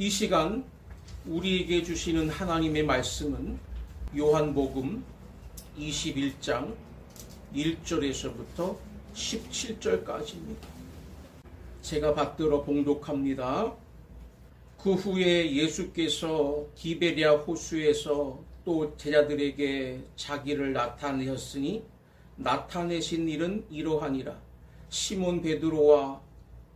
이 시간 우리에게 주시는 하나님의 말씀은 요한복음 21장 1절에서부터 17절까지입니다. 제가 받들어 봉독합니다. 그 후에 예수께서 디베랴 호수에서 또 제자들에게 자기를 나타내셨으니 나타내신 일은 이러하니라. 시몬 베드로와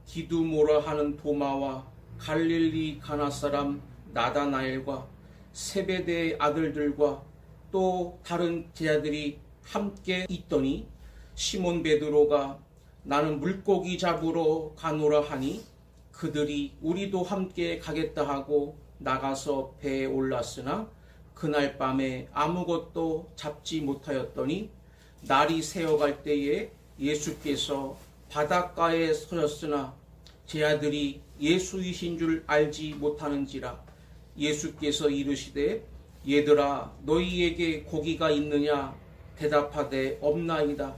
디두모라 하는 도마와 갈릴리 가나 사람 나다나엘과 세베대의 아들들과 또 다른 제자들이 함께 있더니 시몬 베드로가 나는 물고기 잡으러 가노라 하니 그들이 우리도 함께 가겠다 하고 나가서 배에 올랐으나 그날 밤에 아무것도 잡지 못하였더니 날이 새어갈 때에 예수께서 바닷가에 서셨으나 제자들이 예수이신 줄 알지 못하는지라. 예수께서 이르시되 얘들아 너희에게 고기가 있느냐 대답하되 없나이다.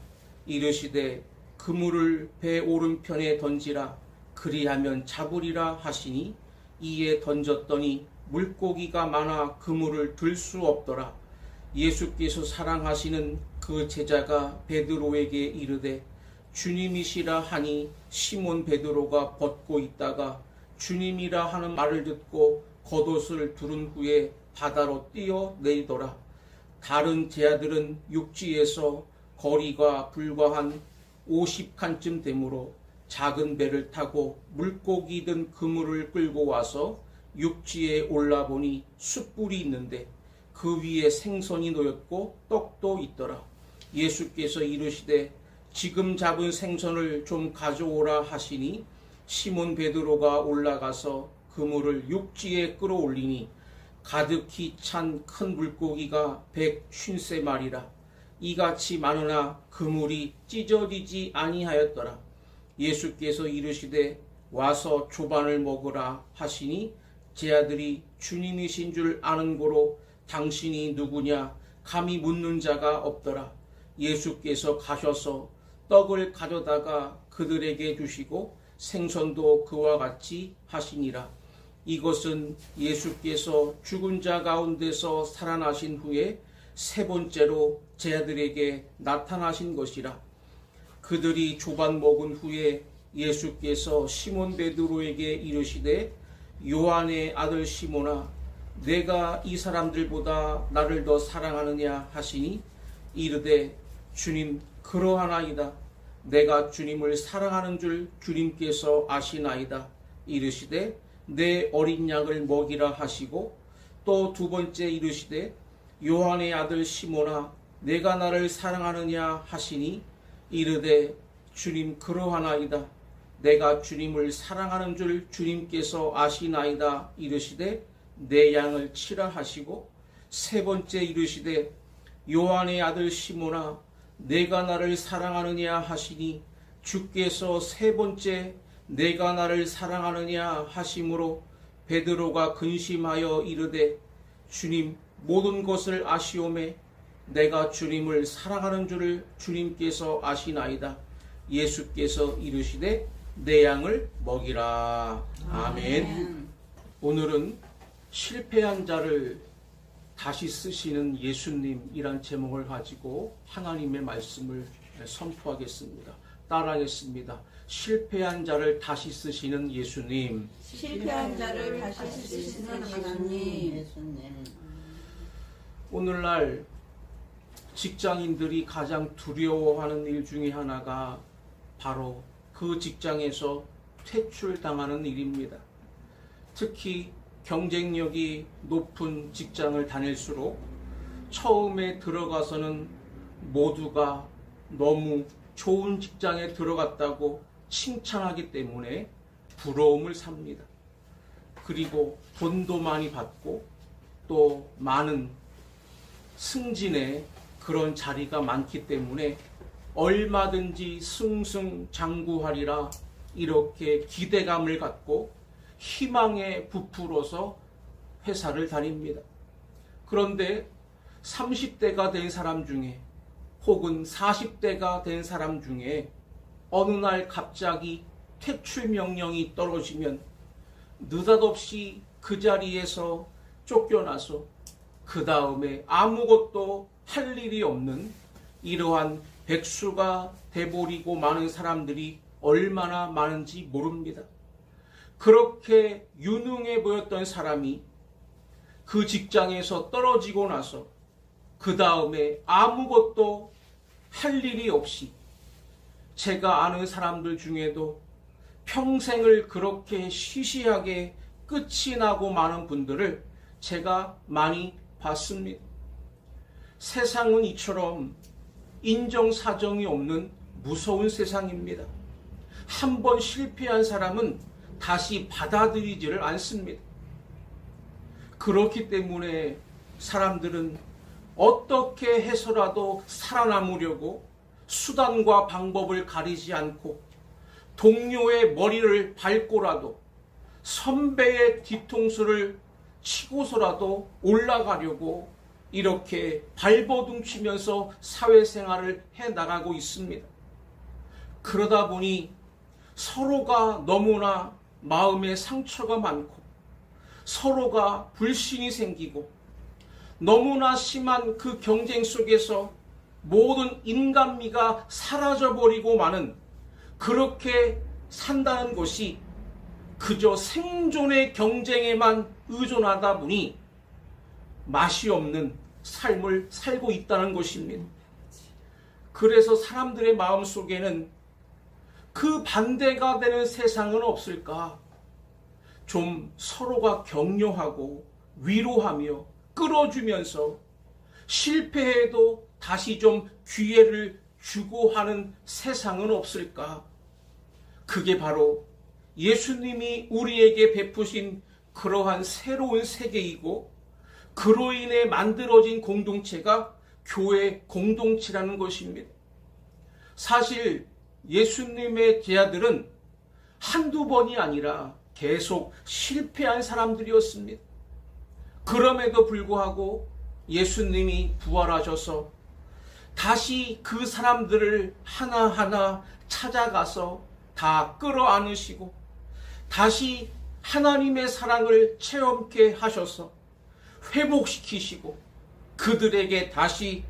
이르시되 그물을 배 오른편에 던지라 그리하면 잡으리라 하시니 이에 던졌더니 물고기가 많아 그물을 들 수 없더라. 예수께서 사랑하시는 그 제자가 베드로에게 이르되 주님이시라 하니 시몬 베드로가 벗고 있다가 주님이라 하는 말을 듣고 겉옷을 두른 후에 바다로 뛰어내리더라. 다른 제자들은 육지에서 거리가 불과 한 50칸쯤 되므로 작은 배를 타고 물고기 든 그물을 끌고 와서 육지에 올라보니 숯불이 있는데 그 위에 생선이 놓였고 떡도 있더라. 예수께서 이르시되 지금 잡은 생선을 좀 가져오라 하시니 시몬 베드로가 올라가서 그물을 육지에 끌어올리니 가득히 찬 큰 물고기가 150마리라. 이같이 많으나 그물이 찢어지지 아니하였더라. 예수께서 이르시되 와서 조반을 먹으라 하시니 제자들이 주님이신 줄 아는 고로 당신이 누구냐 감히 묻는 자가 없더라. 예수께서 가셔서 떡을 가져다가 그들에게 주시고 생선도 그와 같이 하시니라. 이것은 예수께서 죽은 자 가운데서 살아나신 후에 세 번째로 제자들에게 나타나신 것이라. 그들이 조반 먹은 후에 예수께서 시몬 베드로에게 이르시되 요한의 아들 시몬아 내가 이 사람들보다 나를 더 사랑하느냐 하시니 이르되 주님 그러하나이다. 내가 주님을 사랑하는 줄 주님께서 아시나이다. 이르시되 내 어린 양을 먹이라 하시고 또 두 번째 이르시되 요한의 아들 시몬아 내가 나를 사랑하느냐 하시니 이르되 주님 그러하나이다. 내가 주님을 사랑하는 줄 주님께서 아시나이다. 이르시되 내 양을 치라 하시고 세 번째 이르시되 요한의 아들 시몬아 내가 나를 사랑하느냐 하시니 주께서 세 번째 내가 나를 사랑하느냐 하심으로 베드로가 근심하여 이르되 주님 모든 것을 아시오매 내가 주님을 사랑하는 줄을 주님께서 아시나이다. 예수께서 이르시되 내 양을 먹이라. 아멘. 오늘은 실패한 자를 다시 쓰시는 예수님이란 제목을 가지고 하나님의 말씀을 선포하겠습니다. 따라하겠습니다. 실패한 자를 다시 쓰시는 예수님. 실패한 자를 다시 쓰시는 하나님. 오늘날 직장인들이 가장 두려워하는 일 중에 하나가 바로 그 직장에서 퇴출당하는 일입니다. 특히 경쟁력이 높은 직장을 다닐수록 처음에 들어가서는 모두가 너무 좋은 직장에 들어갔다고 칭찬하기 때문에 부러움을 삽니다. 그리고 돈도 많이 받고 또 많은 승진의 그런 자리가 많기 때문에 얼마든지 승승장구하리라 이렇게 기대감을 갖고 희망에 부풀어서 회사를 다닙니다. 그런데 30대가 된 사람 중에 혹은 40대가 된 사람 중에 어느 날 갑자기 퇴출 명령이 떨어지면 느닷없이 그 자리에서 쫓겨나서 그 다음에 아무것도 할 일이 없는 이러한 백수가 돼버리고 많은 사람들이 얼마나 많은지 모릅니다. 그렇게 유능해 보였던 사람이 그 직장에서 떨어지고 나서 그 다음에 아무것도 할 일이 없이, 제가 아는 사람들 중에도 평생을 그렇게 시시하게 끝이 나고 마는 분들을 제가 많이 봤습니다. 세상은 이처럼 인정사정이 없는 무서운 세상입니다. 한번 실패한 사람은 다시 받아들이지를 않습니다. 그렇기 때문에 사람들은 어떻게 해서라도 살아남으려고 수단과 방법을 가리지 않고 동료의 머리를 밟고라도 선배의 뒤통수를 치고서라도 올라가려고 이렇게 발버둥치면서 사회생활을 해나가고 있습니다. 그러다 보니 서로가 너무나 마음에 상처가 많고 서로가 불신이 생기고 너무나 심한 그 경쟁 속에서 모든 인간미가 사라져버리고 마는, 그렇게 산다는 것이 그저 생존의 경쟁에만 의존하다 보니 맛이 없는 삶을 살고 있다는 것입니다. 그래서 사람들의 마음속에는 그 반대가 되는 세상은 없을까? 좀 서로가 격려하고 위로하며 끌어주면서 실패해도 다시 좀 기회를 주고 하는 세상은 없을까? 그게 바로 예수님이 우리에게 베푸신 그러한 새로운 세계이고, 그로 인해 만들어진 공동체가 교회 공동체라는 것입니다. 사실 예수님의 제자들은 한두 번이 아니라 계속 실패한 사람들이었습니다. 그럼에도 불구하고 예수님이 부활하셔서 다시 그 사람들을 하나하나 찾아가서 다 끌어안으시고 다시 하나님의 사랑을 체험케 하셔서 회복시키시고 그들에게 다시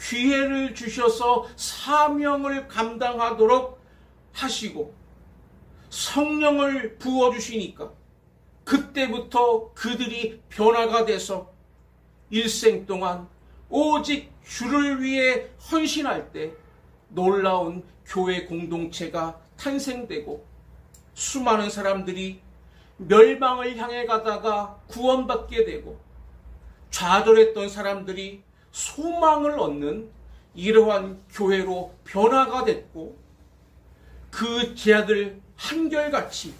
기회를 주셔서 사명을 감당하도록 하시고 성령을 부어주시니까 그때부터 그들이 변화가 돼서 일생 동안 오직 주를 위해 헌신할 때 놀라운 교회 공동체가 탄생되고 수많은 사람들이 멸망을 향해 가다가 구원받게 되고 좌절했던 사람들이 소망을 얻는 이러한 교회로 변화가 됐고, 그 제자들 한결같이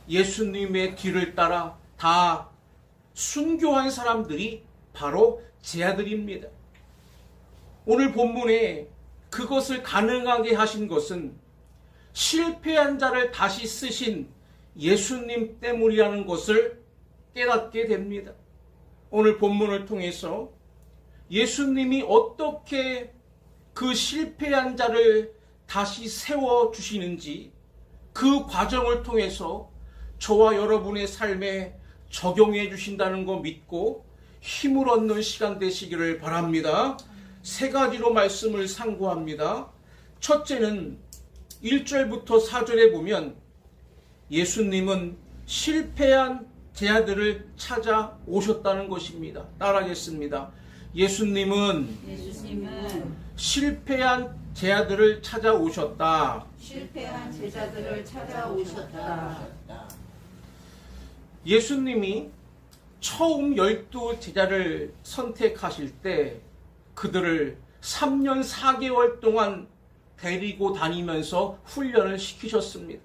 예수님의 뒤를 따라 다 순교한 사람들이 바로 제자들입니다. 오늘 본문에 그것을 가능하게 하신 것은 실패한 자를 다시 쓰신 예수님 때문이라는 것을 깨닫게 됩니다. 오늘 본문을 통해서 예수님이 어떻게 그 실패한 자를 다시 세워주시는지 그 과정을 통해서 저와 여러분의 삶에 적용해 주신다는 거 믿고 힘을 얻는 시간 되시기를 바랍니다. 세 가지로 말씀을 상고합니다. 첫째는 1절부터 4절에 보면 예수님은 실패한 제자들을 찾아오셨다는 것입니다. 따라하겠습니다. 예수님은 실패한 제자들을 찾아오셨다. 실패한 제자들을 찾아오셨다. 예수님이 처음 12제자를 선택하실 때 그들을 3년 4개월 동안 데리고 다니면서 훈련을 시키셨습니다.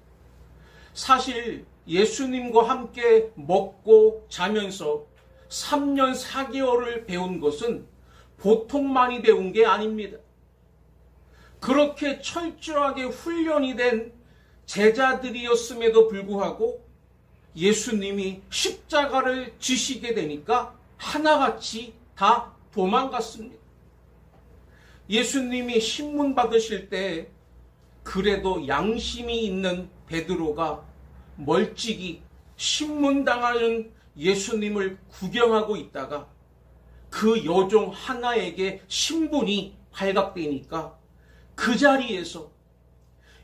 사실 예수님과 함께 먹고 자면서 3년 4개월을 배운 것은 보통 많이 배운 게 아닙니다. 그렇게 철저하게 훈련이 된 제자들이었음에도 불구하고 예수님이 십자가를 지시게 되니까 하나같이 다 도망갔습니다. 예수님이 신문 받으실 때 그래도 양심이 있는 베드로가 멀찍이 신문당하는 예수님을 구경하고 있다가 그 여종 하나에게 신분이 발각되니까 그 자리에서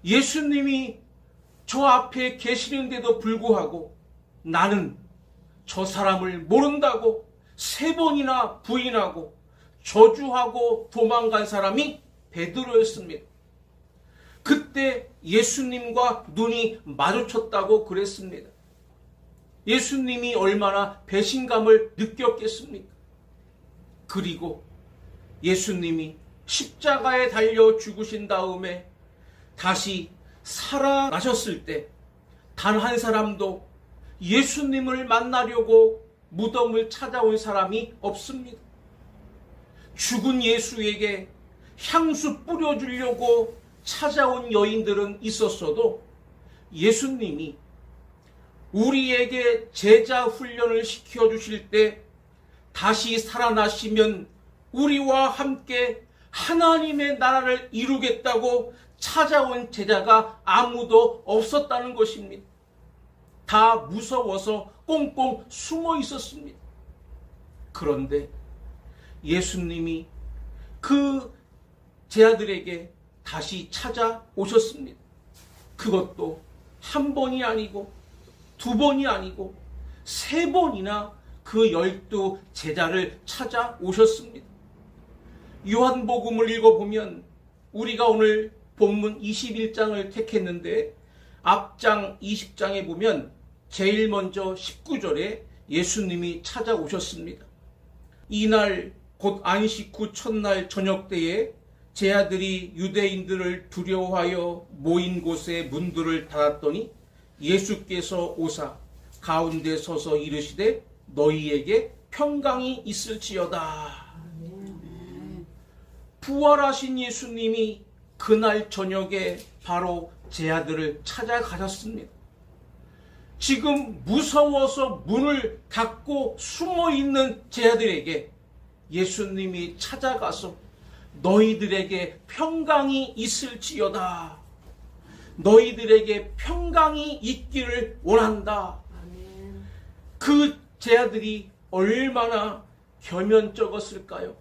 예수님이 저 앞에 계시는데도 불구하고 나는 저 사람을 모른다고 3번이나 부인하고 저주하고 도망간 사람이 베드로였습니다. 그때 예수님과 눈이 마주쳤다고 그랬습니다. 예수님이 얼마나 배신감을 느꼈겠습니까? 그리고 예수님이 십자가에 달려 죽으신 다음에 다시 살아나셨을 때 단 한 사람도 예수님을 만나려고 무덤을 찾아온 사람이 없습니다. 죽은 예수에게 향수 뿌려주려고 찾아온 여인들은 있었어도 예수님이 우리에게 제자 훈련을 시켜주실 때 다시 살아나시면 우리와 함께 하나님의 나라를 이루겠다고 찾아온 제자가 아무도 없었다는 것입니다. 다 무서워서 꽁꽁 숨어 있었습니다. 그런데 예수님이 그 제자들에게 다시 찾아오셨습니다. 그것도 한 번이 아니고 2번이 아니고 3번이나 그 12 제자를 찾아오셨습니다. 요한복음을 읽어보면 우리가 오늘 본문 21장을 택했는데 앞장 20장에 보면 제일 먼저 19절에 예수님이 찾아오셨습니다. 이날 곧 안식 후 첫날 저녁 때에 제자들이 유대인들을 두려워하여 모인 곳에 문들을 닫았더니 예수께서 오사 가운데 서서 이르시되 너희에게 평강이 있을지어다. 부활하신 예수님이 그날 저녁에 바로 제자들을 찾아가셨습니다. 지금 무서워서 문을 닫고 숨어있는 제자들에게 예수님이 찾아가서 너희들에게 평강이 있을지어다. 너희들에게 평강이 있기를 원한다. 그 제자들이 얼마나 겸연쩍었을까요?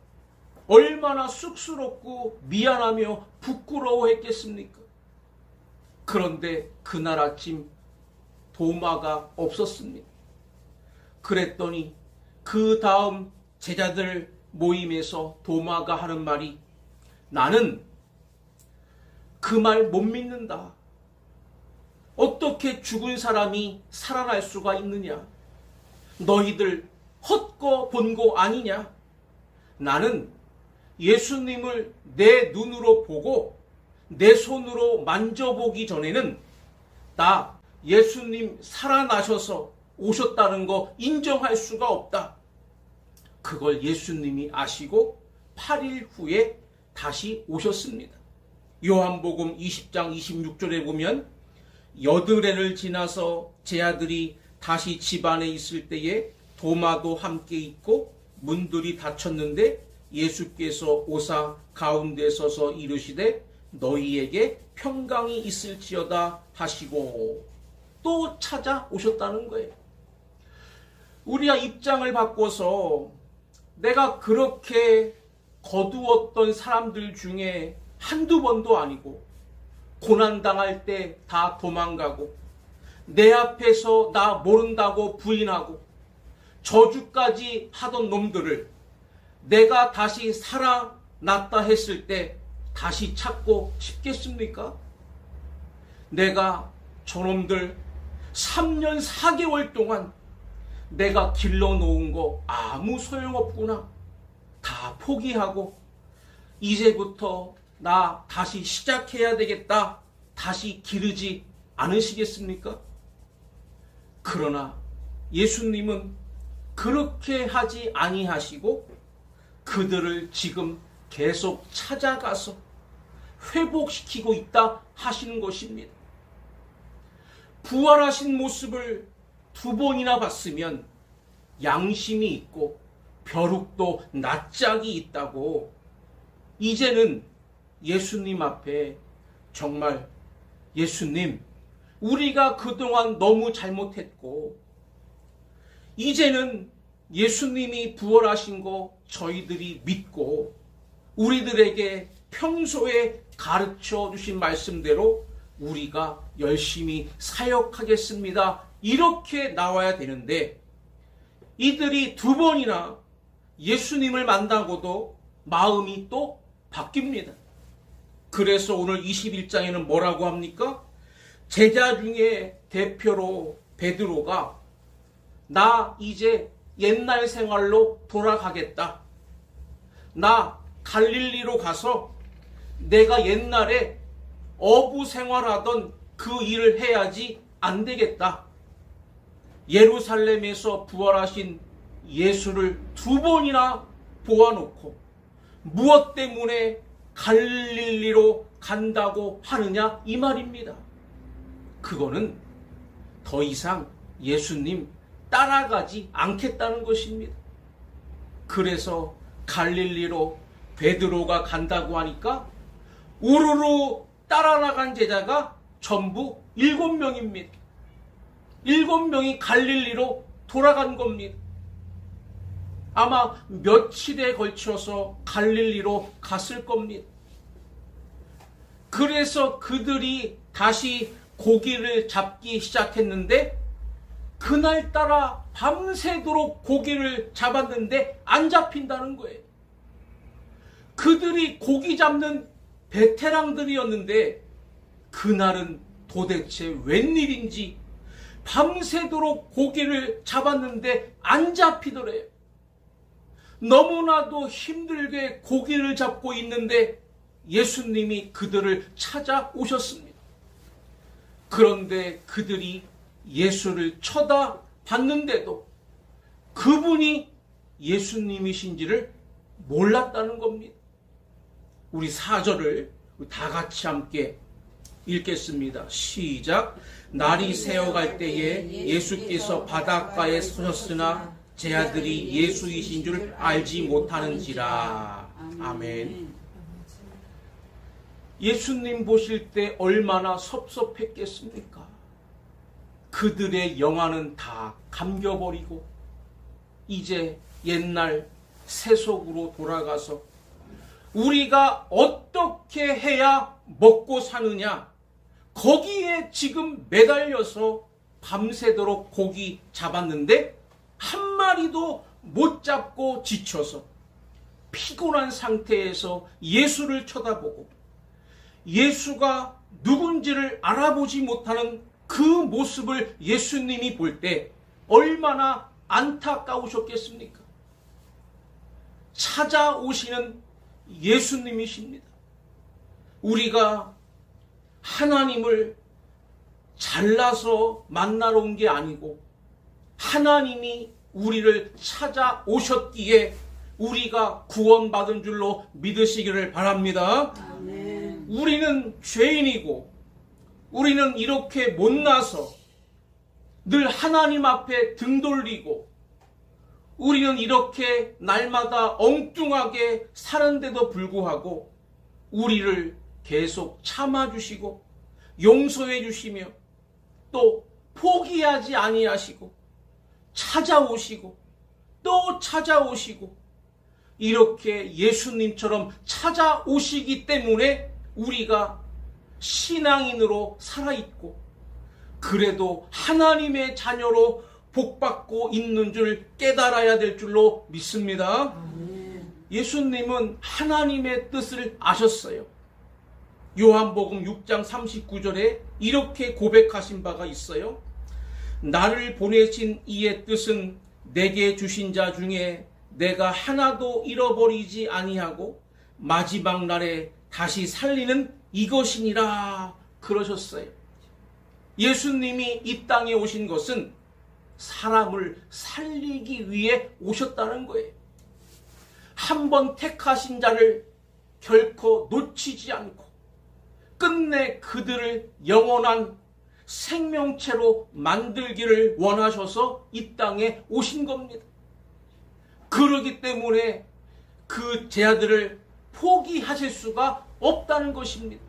얼마나 쑥스럽고 미안하며 부끄러워했겠습니까? 그런데 그날 아침 도마가 없었습니다. 그랬더니 그 다음 제자들 모임에서 도마가 하는 말이 나는 그 말 못 믿는다. 어떻게 죽은 사람이 살아날 수가 있느냐? 너희들 헛거 본 거 아니냐? 나는 예수님을 내 눈으로 보고 내 손으로 만져보기 전에는 나 예수님 살아나셔서 오셨다는 거 인정할 수가 없다. 그걸 예수님이 아시고 8일 후에 다시 오셨습니다. 요한복음 20장 26절에 보면 여드레를 지나서 제자들이 다시 집 안에 있을 때에 도마도 함께 있고 문들이 닫혔는데 예수께서 오사 가운데 서서 이르시되 너희에게 평강이 있을지어다 하시고 또 찾아오셨다는 거예요. 우리가 입장을 바꿔서 내가 그렇게 거두었던 사람들 중에 한두 번도 아니고 고난당할 때 다 도망가고 내 앞에서 나 모른다고 부인하고 저주까지 하던 놈들을 내가 다시 살아났다 했을 때 다시 찾고 싶겠습니까? 내가 저놈들 3년 4개월 동안 내가 길러놓은 거 아무 소용없구나. 다 포기하고 이제부터 나 다시 시작해야 되겠다. 다시 기르지 않으시겠습니까? 그러나 예수님은 그렇게 하지 아니하시고 그들을 지금 계속 찾아가서 회복시키고 있다 하시는 것입니다. 부활하신 모습을 2번이나 봤으면 양심이 있고 벼룩도 낯짝이 있다고 이제는 예수님 앞에 정말 예수님 우리가 그동안 너무 잘못했고 이제는 예수님이 부활하신 거 저희들이 믿고 우리들에게 평소에 가르쳐 주신 말씀대로 우리가 열심히 사역하겠습니다. 이렇게 나와야 되는데 이들이 두 번이나 예수님을 만나고도 마음이 또 바뀝니다. 그래서 오늘 21장에는 뭐라고 합니까? 제자 중에 대표로 베드로가 나 이제 옛날 생활로 돌아가겠다. 나 갈릴리로 가서 내가 옛날에 어부 생활하던 그 일을 해야지 안 되겠다. 예루살렘에서 부활하신 예수를 두 번이나 보아놓고 무엇 때문에 갈릴리로 간다고 하느냐 이 말입니다. 그거는 더 이상 예수님 따라가지 않겠다는 것입니다. 그래서 갈릴리로 베드로가 간다고 하니까 우르르 따라 나간 제자가 전부 7명입니다. 7명이 갈릴리로 돌아간 겁니다. 아마 며칠에 걸쳐서 갈릴리로 갔을 겁니다. 그래서 그들이 다시 고기를 잡기 시작했는데 그날따라 밤새도록 고기를 잡았는데 안 잡힌다는 거예요. 그들이 고기 잡는 베테랑들이었는데 그날은 도대체 웬일인지 밤새도록 고기를 잡았는데 안 잡히더래요. 너무나도 힘들게 고기를 잡고 있는데 예수님이 그들을 찾아오셨습니다. 그런데 그들이 예수를 쳐다봤는데도 그분이 예수님이신지를 몰랐다는 겁니다. 우리 4절을 다 같이 함께 읽겠습니다. 시작. 날이 새어갈 때에 예수께서 바닷가에 서셨으나 제 아들이 예수이신 줄 알지 못하는지라. 아멘. 예수님 보실 때 얼마나 섭섭했겠습니까? 그들의 영안은 다 감겨버리고 이제 옛날 세속으로 돌아가서 우리가 어떻게 해야 먹고 사느냐 거기에 지금 매달려서 밤새도록 고기 잡았는데 한 마리도 못 잡고 지쳐서 피곤한 상태에서 예수를 쳐다보고 예수가 누군지를 알아보지 못하는 그 모습을 예수님이 볼 때 얼마나 안타까우셨겠습니까? 찾아오시는 예수님이십니다. 우리가 하나님을 잘나서 만나러 온 게 아니고 하나님이 우리를 찾아오셨기에 우리가 구원받은 줄로 믿으시기를 바랍니다. 아멘. 우리는 죄인이고 우리는 이렇게 못나서 늘 하나님 앞에 등 돌리고 우리는 이렇게 날마다 엉뚱하게 사는데도 불구하고 우리를 계속 참아주시고 용서해 주시며 또 포기하지 아니하시고 찾아오시고 또 찾아오시고 이렇게 예수님처럼 찾아오시기 때문에 우리가 신앙인으로 살아있고 그래도 하나님의 자녀로 복받고 있는 줄 깨달아야 될 줄로 믿습니다. 예수님은 하나님의 뜻을 아셨어요. 요한복음 6장 39절에 이렇게 고백하신 바가 있어요. 나를 보내신 이의 뜻은 내게 주신 자 중에 내가 하나도 잃어버리지 아니하고 마지막 날에 다시 살리는 이것이니라 그러셨어요. 예수님이 이 땅에 오신 것은 사람을 살리기 위해 오셨다는 거예요. 한 번 택하신 자를 결코 놓치지 않고 끝내 그들을 영원한 생명체로 만들기를 원하셔서 이 땅에 오신 겁니다. 그러기 때문에 그 제자들을 포기하실 수가 없다는 것입니다.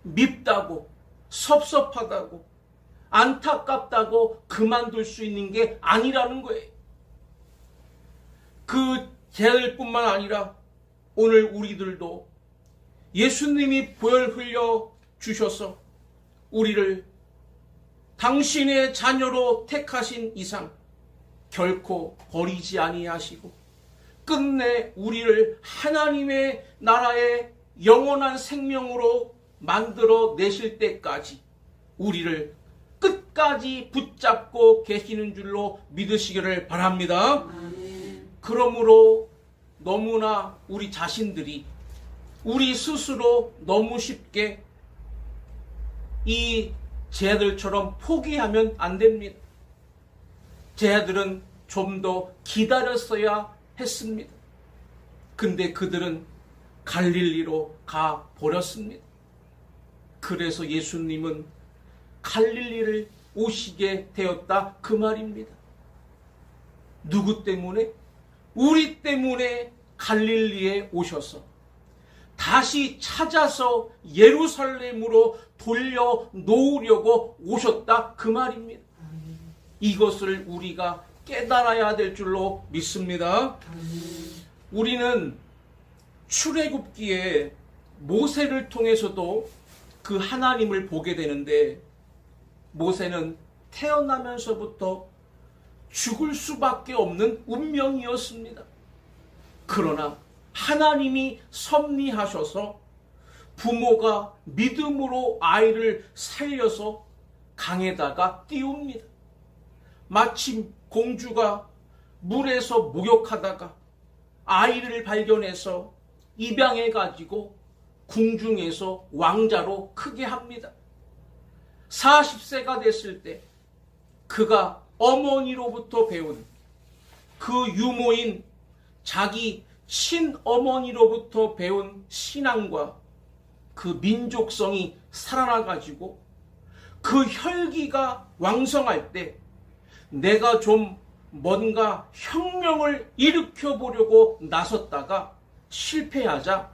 밉다고 섭섭하다고 안타깝다고 그만둘 수 있는 게 아니라는 거예요. 그 제자들뿐만 아니라 오늘 우리들도 예수님이 보혈 흘려 주셔서 우리를 당신의 자녀로 택하신 이상 결코 버리지 아니하시고 끝내 우리를 하나님의 나라의 영원한 생명으로 만들어 내실 때까지 우리를 끝까지 붙잡고 계시는 줄로 믿으시기를 바랍니다. 아멘. 그러므로 너무나 우리 자신들이 우리 스스로 너무 쉽게 이 제자들처럼 포기하면 안 됩니다. 제자들은 좀 더 기다렸어야 했습니다. 근데 그들은 갈릴리로 가 버렸습니다. 그래서 예수님은 갈릴리를 오시게 되었다 그 말입니다. 누구 때문에? 우리 때문에 갈릴리에 오셔서 다시 찾아서 예루살렘으로 돌려 놓으려고 오셨다 그 말입니다. 이것을 우리가 깨달아야 될 줄로 믿습니다. 우리는 출애굽기에 모세를 통해서도 그 하나님을 보게 되는데 모세는 태어나면서부터 죽을 수밖에 없는 운명이었습니다. 그러나 하나님이 섭리하셔서 부모가 믿음으로 아이를 살려서 강에다가 띄웁니다. 마침 공주가 물에서 목욕하다가 아이를 발견해서 입양해 가지고 궁중에서 왕자로 크게 합니다. 40세가 됐을 때 그가 어머니로부터 배운 그 유모인 자기 친어머니로부터 배운 신앙과 그 민족성이 살아나 가지고 그 혈기가 왕성할 때 내가 좀 뭔가 혁명을 일으켜 보려고 나섰다가 실패하자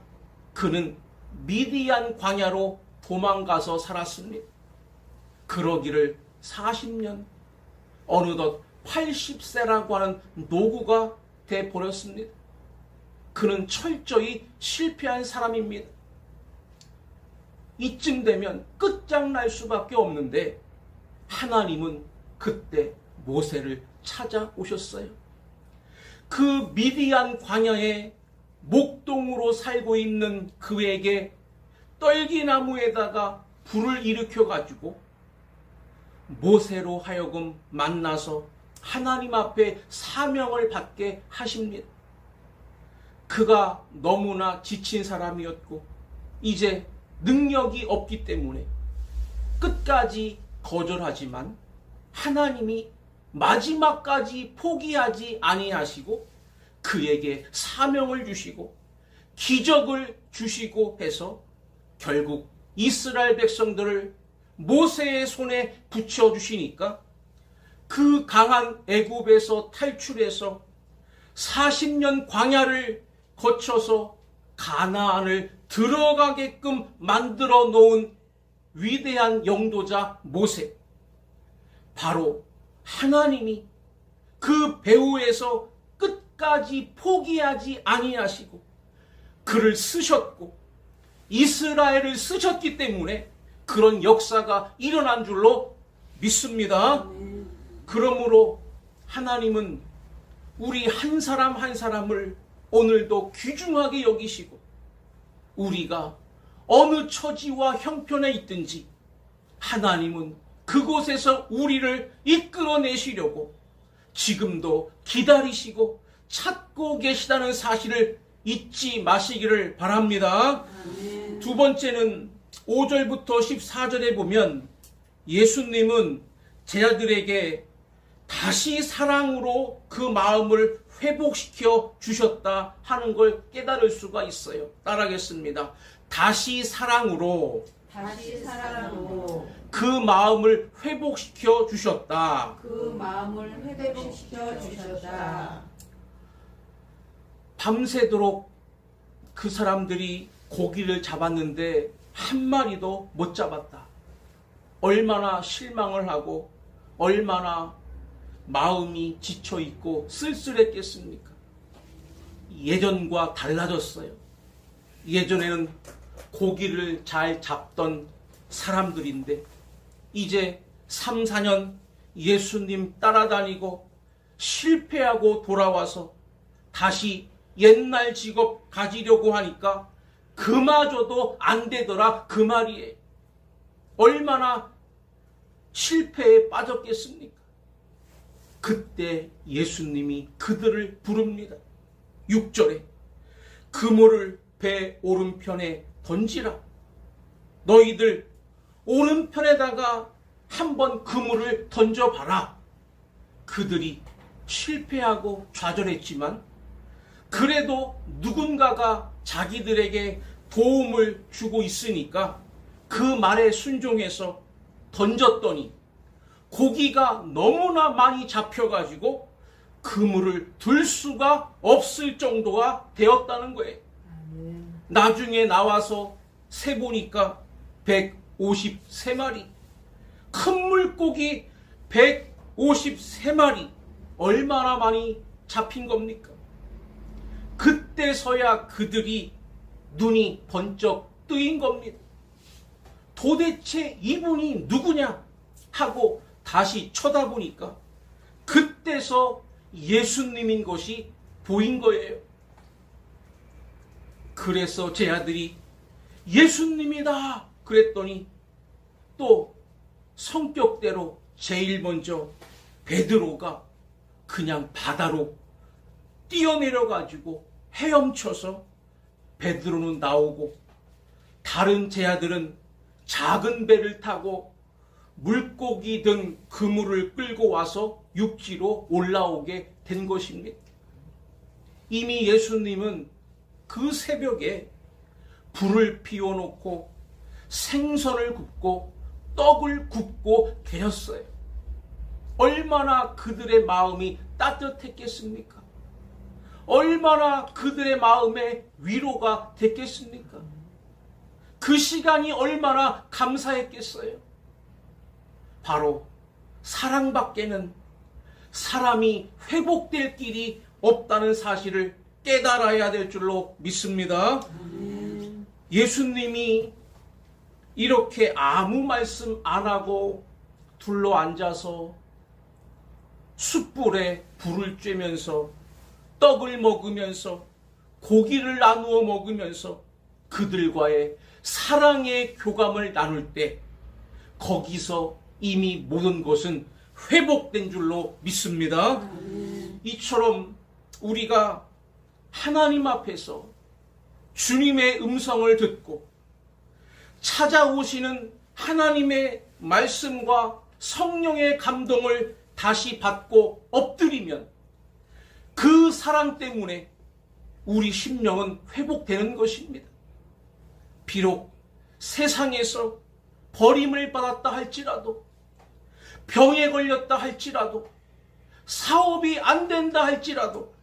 그는 미디안 광야로 도망가서 살았습니다. 그러기를 40년, 어느덧 80세라고 하는 노구가 돼 버렸습니다. 그는 철저히 실패한 사람입니다. 이쯤 되면 끝장날 수밖에 없는데 하나님은 그때 모세를 찾아오셨어요. 그 미디안 광야에 목동으로 살고 있는 그에게 떨기나무에다가 불을 일으켜 가지고 모세로 하여금 만나서 하나님 앞에 사명을 받게 하십니다. 그가 너무나 지친 사람이었고 이제 능력이 없기 때문에 끝까지 거절하지만 하나님이 마지막까지 포기하지 아니하시고 그에게 사명을 주시고 기적을 주시고 해서 결국 이스라엘 백성들을 모세의 손에 붙여주시니까 그 강한 애굽에서 탈출해서 40년 광야를 거쳐서 가나안을 들어가게끔 만들어 놓은 위대한 영도자 모세. 바로 하나님이 그 배후에서 끝까지 포기하지 아니하시고 그를 쓰셨고 이스라엘을 쓰셨기 때문에 그런 역사가 일어난 줄로 믿습니다. 그러므로 하나님은 우리 한 사람 한 사람을 오늘도 귀중하게 여기시고 우리가 어느 처지와 형편에 있든지 하나님은 그곳에서 우리를 이끌어내시려고 지금도 기다리시고 찾고 계시다는 사실을 잊지 마시기를 바랍니다. 두 번째는 5절부터 14절에 보면 예수님은 제자들에게 다시 사랑으로 그 마음을 회복시켜 주셨다 하는 걸 깨달을 수가 있어요. 따라하겠습니다. 다시 사랑으로 그 마음을 회복시켜 주셨다. 그 마음을 회복시켜 주셨다. 밤새도록 그 사람들이 고기를 잡았는데 한 마리도 못 잡았다. 얼마나 실망을 하고 얼마나 마음이 지쳐있고 쓸쓸했겠습니까? 예전과 달라졌어요. 예전에는 고기를 잘 잡던 사람들인데 이제 3, 4년 예수님 따라다니고 실패하고 돌아와서 다시 옛날 직업 가지려고 하니까 그마저도 안 되더라 그 말이에요. 얼마나 실패에 빠졌겠습니까? 그때 예수님이 그들을 부릅니다. 6절에 그물을 배 오른편에 던지라. 너희들 오른편에다가 한번 그물을 던져봐라. 그들이 실패하고 좌절했지만 그래도 누군가가 자기들에게 도움을 주고 있으니까 그 말에 순종해서 던졌더니 고기가 너무나 많이 잡혀가지고 그물을 들 수가 없을 정도가 되었다는 거예요. 나중에 나와서 세보니까 153마리. 큰 물고기 153마리. 얼마나 많이 잡힌 겁니까? 그때서야 그들이 눈이 번쩍 뜨인 겁니다. 도대체 이분이 누구냐 하고 다시 쳐다보니까 그때서 예수님인 것이 보인 거예요. 그래서 제 아들이 예수님이다 그랬더니 또 성격대로 제일 먼저 베드로가 그냥 바다로 뛰어내려가지고 헤엄쳐서 베드로는 나오고 다른 제 아들은 작은 배를 타고 물고기 든 그물을 끌고 와서 육지로 올라오게 된 것입니다. 이미 예수님은 그 새벽에 불을 피워놓고 생선을 굽고 떡을 굽고 계셨어요. 얼마나 그들의 마음이 따뜻했겠습니까? 얼마나 그들의 마음에 위로가 됐겠습니까? 그 시간이 얼마나 감사했겠어요? 바로 사랑밖에는 사람이 회복될 길이 없다는 사실을 깨달아야 될 줄로 믿습니다. 예수님이 이렇게 아무 말씀 안 하고 둘러 앉아서 숯불에 불을 쬐면서 떡을 먹으면서 고기를 나누어 먹으면서 그들과의 사랑의 교감을 나눌 때 거기서 이미 모든 것은 회복된 줄로 믿습니다. 이처럼 우리가 하나님 앞에서 주님의 음성을 듣고 찾아오시는 하나님의 말씀과 성령의 감동을 다시 받고 엎드리면 그 사랑 때문에 우리 심령은 회복되는 것입니다. 비록 세상에서 버림을 받았다 할지라도, 병에 걸렸다 할지라도, 사업이 안 된다 할지라도,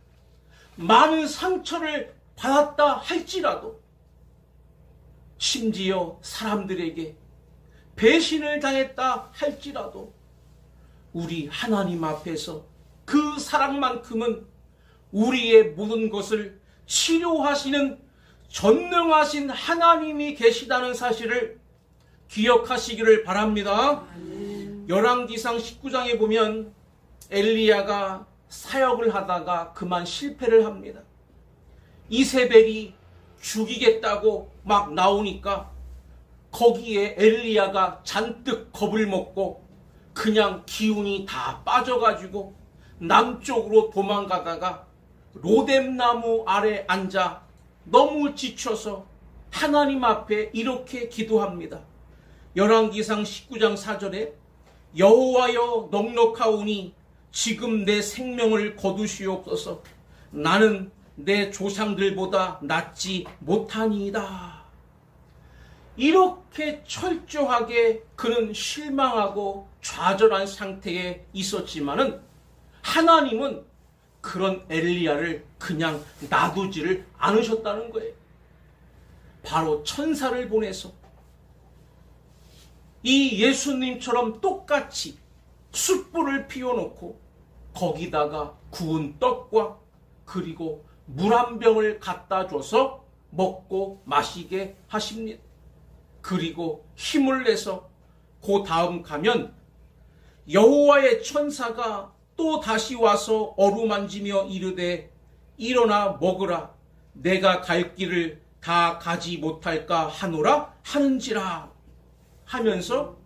많은 상처를 받았다 할지라도, 심지어 사람들에게 배신을 당했다 할지라도 우리 하나님 앞에서 그 사랑만큼은 우리의 모든 것을 치료하시는 전능하신 하나님이 계시다는 사실을 기억하시기를 바랍니다. 열왕기상 19장에 보면 엘리야가 사역을 하다가 그만 실패를 합니다. 이세벨이 죽이겠다고 막 나오니까 거기에 엘리야가 잔뜩 겁을 먹고 그냥 기운이 다 빠져가지고 남쪽으로 도망가다가 로뎀나무 아래 앉아 너무 지쳐서 하나님 앞에 이렇게 기도합니다. 열왕기상 19장 4절에 여호와여 넉넉하오니 지금 내 생명을 거두시옵소서. 나는 내 조상들보다 낫지 못하니이다. 이렇게 철저하게 그는 실망하고 좌절한 상태에 있었지만은 하나님은 그런 엘리야를 그냥 놔두지를 않으셨다는 거예요. 바로 천사를 보내서 이 예수님처럼 똑같이 숯불을 피워놓고 거기다가 구운 떡과 그리고 물 한 병을 갖다 줘서 먹고 마시게 하십니다. 그리고 힘을 내서 그 다음 가면 여호와의 천사가 또 다시 와서 어루만지며 이르되 일어나 먹으라 내가 갈 길을 다 가지 못할까 하노라 하는지라 하면서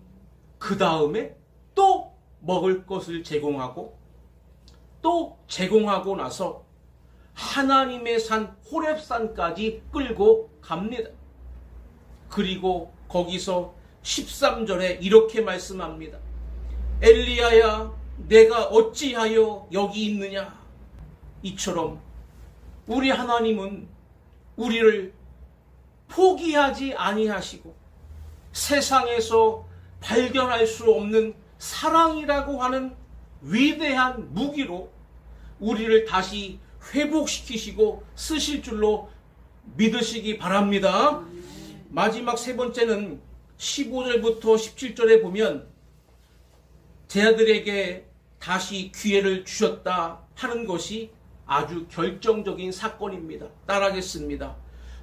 그 다음에 또 먹을 것을 제공하고 또 제공하고 나서 하나님의 산 호렙산까지 끌고 갑니다. 그리고 거기서 13절에 이렇게 말씀합니다. 엘리야야 내가 어찌하여 여기 있느냐. 이처럼 우리 하나님은 우리를 포기하지 아니하시고 세상에서 발견할 수 없는 사랑이라고 하는 위대한 무기로 우리를 다시 회복시키시고 쓰실 줄로 믿으시기 바랍니다. 마지막 세 번째는 15절부터 17절에 보면 제 아들에게 다시 기회를 주셨다 하는 것이 아주 결정적인 사건입니다. 따라하겠습니다.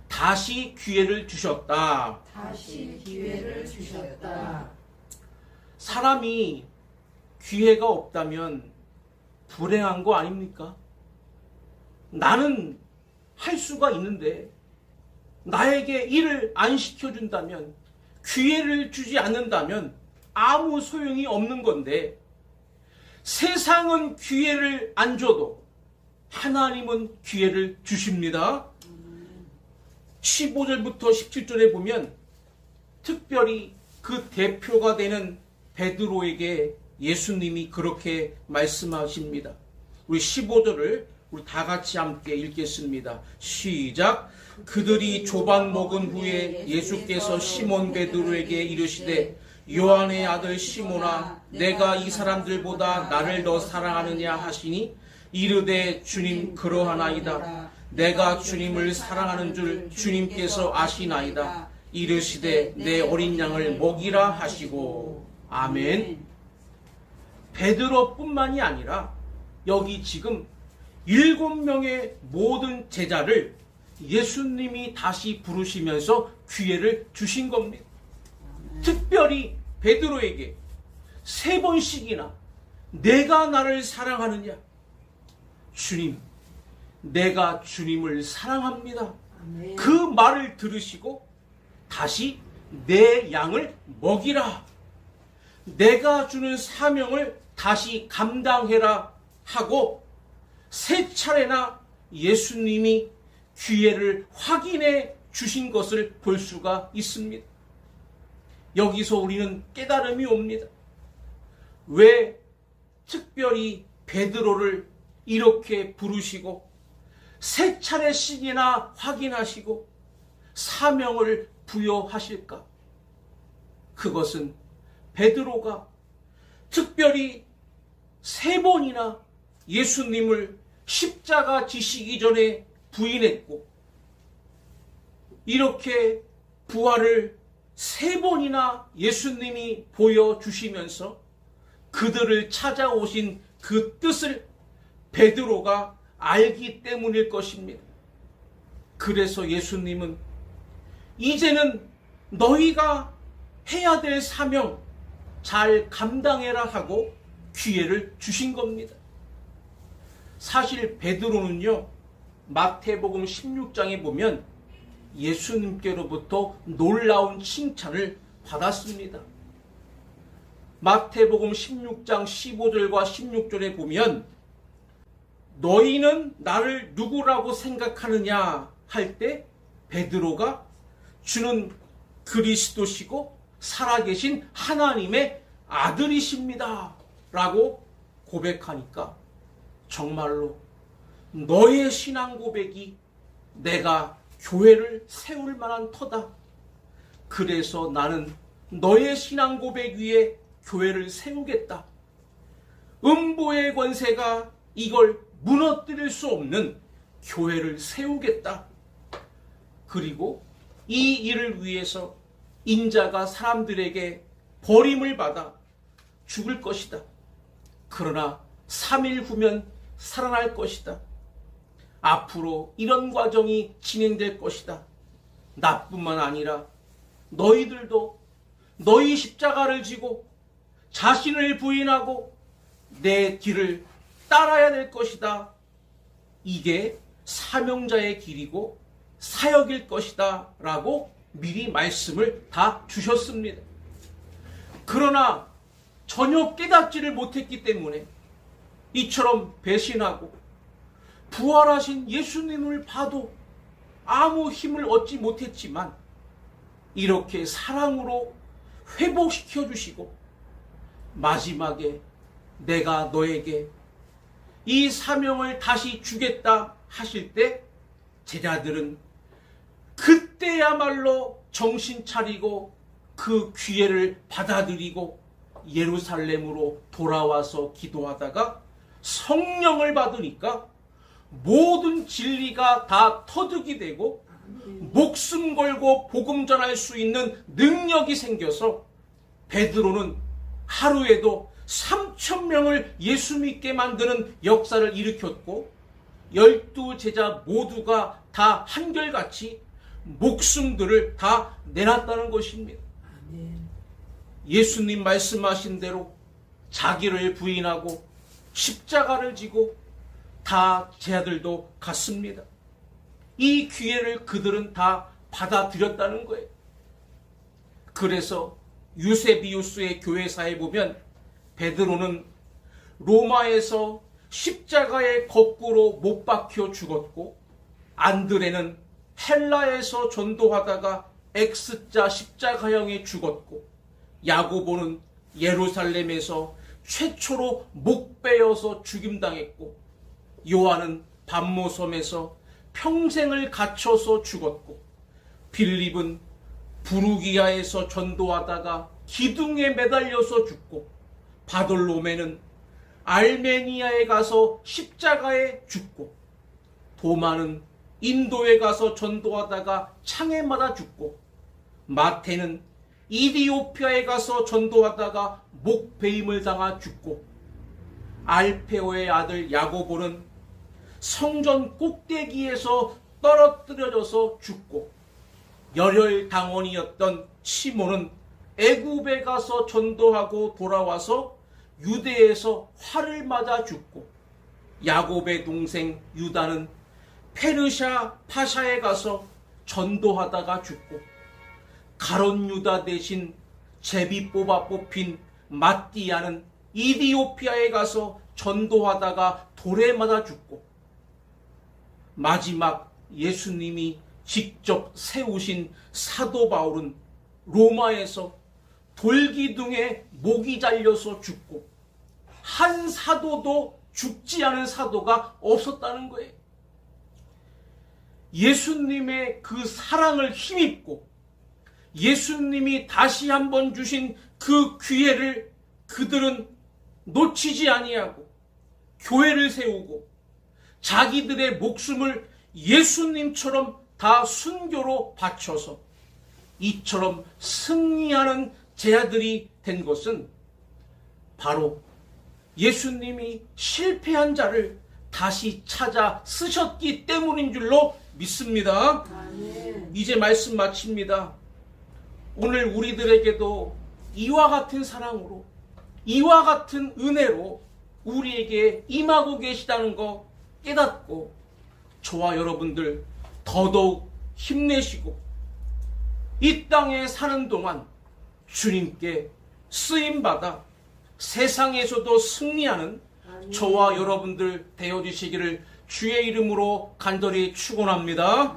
다시 기회를 주셨다. 다시 기회를 주셨다. 사람이 기회가 없다면 불행한 거 아닙니까? 나는 할 수가 있는데 나에게 일을 안 시켜준다면, 기회를 주지 않는다면 아무 소용이 없는 건데, 세상은 기회를 안 줘도 하나님은 기회를 주십니다. 15절부터 17절에 보면 특별히 그 대표가 되는 베드로에게 예수님이 그렇게 말씀하십니다. 우리 15절을 우리 다 같이 함께 읽겠습니다. 시작. 그들이 조반 먹은 후에 예수께서 시몬 베드로에게 이르시되 요한의 아들 시몬아 내가 이 사람들보다 나를 더 사랑하느냐 하시니 이르되 주님 그러하나이다. 내가 주님을 사랑하는 줄 주님께서 아시나이다. 이르시되 내 어린 양을 먹이라 하시고. 아멘. 베드로뿐만이 아니라 여기 지금 7명의 모든 제자를 예수님이 다시 부르시면서 기회를 주신 겁니다. 특별히 베드로에게 3번씩이나 내가 나를 사랑하느냐. 주님, 내가 주님을 사랑합니다. 아멘. 그 말을 들으시고 다시 내 양을 먹이라. 내가 주는 사명을 다시 감당해라 하고 3차례나 예수님이 기회를 확인해 주신 것을 볼 수가 있습니다. 여기서 우리는 깨달음이 옵니다. 왜 특별히 베드로를 이렇게 부르시고 3차례씩이나 확인하시고 사명을 부여하실까? 그것은 베드로가 특별히 3번이나 예수님을 십자가 지시기 전에 부인했고 이렇게 부활을 3번이나 예수님이 보여주시면서 그들을 찾아오신 그 뜻을 베드로가 알기 때문일 것입니다. 그래서 예수님은 이제는 너희가 해야 될 사명 잘 감당해라 하고 기회를 주신 겁니다. 사실 베드로는요, 마태복음 16장에 보면 예수님께로부터 놀라운 칭찬을 받았습니다. 마태복음 16장 15절과 16절에 보면 너희는 나를 누구라고 생각하느냐 할 때 베드로가 주는 그리스도시고 살아계신 하나님의 아들이십니다 라고 고백하니까 정말로 너의 신앙 고백이 내가 교회를 세울 만한 터다. 그래서 나는 너의 신앙 고백 위에 교회를 세우겠다. 음보의 권세가 이걸 무너뜨릴 수 없는 교회를 세우겠다. 그리고 이 일을 위해서 인자가 사람들에게 버림을 받아 죽을 것이다. 그러나 3일 후면 살아날 것이다. 앞으로 이런 과정이 진행될 것이다. 나뿐만 아니라 너희들도 너희 십자가를 지고 자신을 부인하고 내 뒤를 따라야 될 것이다. 이게 사명자의 길이고 사역일 것이다 라고 미리 말씀을 다 주셨습니다. 그러나 전혀 깨닫지를 못했기 때문에 이처럼 배신하고 부활하신 예수님을 봐도 아무 힘을 얻지 못했지만 이렇게 사랑으로 회복시켜 주시고 마지막에 내가 너에게 이 사명을 다시 주겠다 하실 때 제자들은 그때야말로 정신 차리고 그 기회를 받아들이고 예루살렘으로 돌아와서 기도하다가 성령을 받으니까 모든 진리가 다 터득이 되고 목숨 걸고 복음 전할 수 있는 능력이 생겨서 베드로는 하루에도 3,000명을 예수 믿게 만드는 역사를 일으켰고 12제자 모두가 다 한결같이 목숨들을 다 내놨다는 것입니다. 예수님 말씀하신 대로 자기를 부인하고 십자가를 지고 다 제자들도 갔습니다. 이 기회를 그들은 다 받아들였다는 거예요. 그래서 유세비우스의 교회사에 보면 베드로는 로마에서 십자가에 거꾸로 못 박혀 죽었고 안드레는 헬라에서 전도하다가 X자 십자가형에 죽었고 야고보는 예루살렘에서 최초로 목 베어서 죽임당했고 요한은 밤모섬에서 평생을 갇혀서 죽었고 빌립은 부르기아에서 전도하다가 기둥에 매달려서 죽고 바돌로메는 알메니아에 가서 십자가에 죽고 도마는 인도에 가서 전도하다가 창에 맞아 죽고 마태는 이디오피아에 가서 전도하다가 목베임을 당하 죽고 알페오의 아들 야고보는 성전 꼭대기에서 떨어뜨려져서 죽고 열혈당원이었던 시몬은 애굽에 가서 전도하고 돌아와서 유대에서 활을 맞아 죽고 야곱의 동생 유다는 페르샤 파샤에 가서 전도하다가 죽고 가론 유다 대신 제비 뽑아 뽑힌 마띠아는 이디오피아에 가서 전도하다가 돌에 맞아 죽고 마지막 예수님이 직접 세우신 사도 바울은 로마에서 돌기둥에 목이 잘려서 죽고 한 사도도 죽지 않은 사도가 없었다는 거예요. 예수님의 그 사랑을 힘입고 예수님이 다시 한번 주신 그 기회를 그들은 놓치지 아니하고 교회를 세우고 자기들의 목숨을 예수님처럼 다 순교로 바쳐서 이처럼 승리하는 제자들이 된 것은 바로 예수님이 실패한 자를 다시 찾아 쓰셨기 때문인 줄로 믿습니다. 이제 말씀 마칩니다. 오늘 우리들에게도 이와 같은 사랑으로 이와 같은 은혜로 우리에게 임하고 계시다는 거 깨닫고 저와 여러분들 더더욱 힘내시고 이 땅에 사는 동안 주님께 쓰임받아 세상에서도 승리하는 저와 여러분들 되어주시기를 주의 이름으로 간절히 축원합니다.